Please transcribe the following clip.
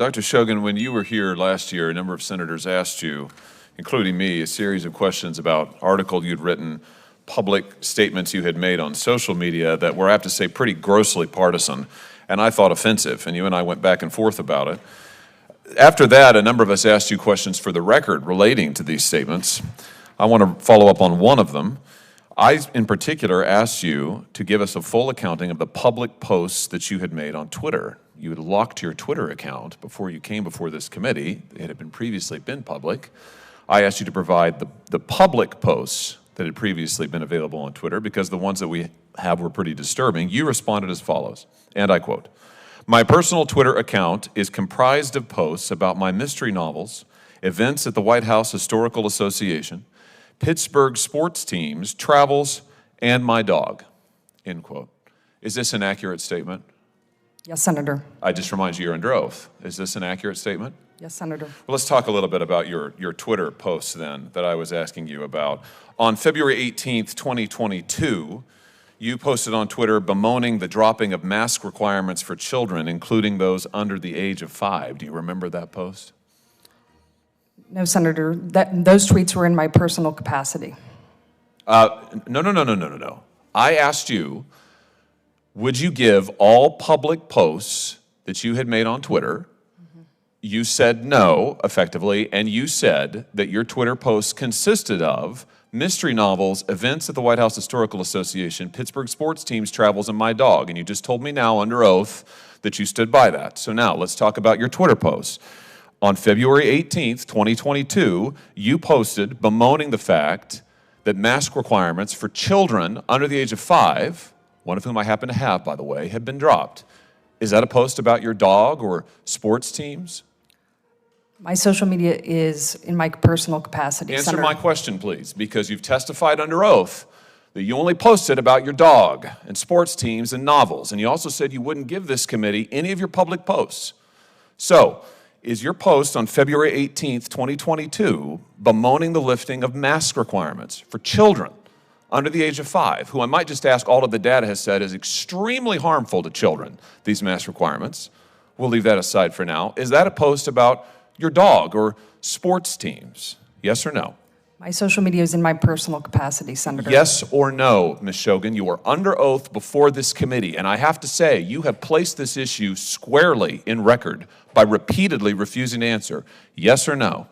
Dr. Shogan, when you were here last year, a number of senators asked you, including me, a series of questions about articles you'd written, public statements you had made on social media that were, I have to say, pretty grossly partisan, and I thought offensive, and you and I went back and forth about it. After that, a number of us asked you questions for the record relating to these statements. I want to follow up on one of them. I, in particular, asked you to give us a full accounting of the public posts that you had made on Twitter. You had locked your Twitter account before you came before this committee. It had previously been public. I asked you to provide the public posts that had previously been available on Twitter because the ones that we have were pretty disturbing. You responded as follows, and I quote, "My personal Twitter account is comprised of posts about my mystery novels, events at the White House Historical Association, Pittsburgh sports teams, travels, and my dog," end quote. Is this an accurate statement? Yes, Senator. I just remind you you're under oath. Is this an accurate statement? Yes, Senator. Well, let's talk a little bit about your Twitter posts then that I was asking you about. On February 18th, 2022, you posted on Twitter bemoaning the dropping of mask requirements for children, including those under the age of 5. Do you remember that post? No, Senator. Those tweets were in my personal capacity. No. I asked you, would you give all public posts that you had made on Twitter? You said no, effectively, and you said that your Twitter posts consisted of mystery novels, events at the White House Historical Association, Pittsburgh sports teams, travels, and my dog. And you just told me now under oath that you stood by that. So now let's talk about your Twitter posts. On February 18th, 2022, you posted bemoaning the fact that mask requirements for children under the age of 5, one of whom I happen to have, by the way, had been dropped. Is that a post about your dog or sports teams? My social media is in my personal capacity, Answer Senator. my question, please, because you've testified under oath that you only posted about your dog and sports teams and novels, and you also said you wouldn't give this committee any of your public posts. So, is your post on February 18th, 2022, bemoaning the lifting of mask requirements for children under the age of 5, who I might just ask all of the data has said is extremely harmful to children, these mask requirements? We'll leave that aside for now. Is that a post about your dog or sports teams? Yes or no? My social media is in my personal capacity, Senator. Yes or no, Ms. Shogan? You are under oath before this committee, and I have to say, you have placed this issue squarely in record by repeatedly refusing to answer. Yes or no?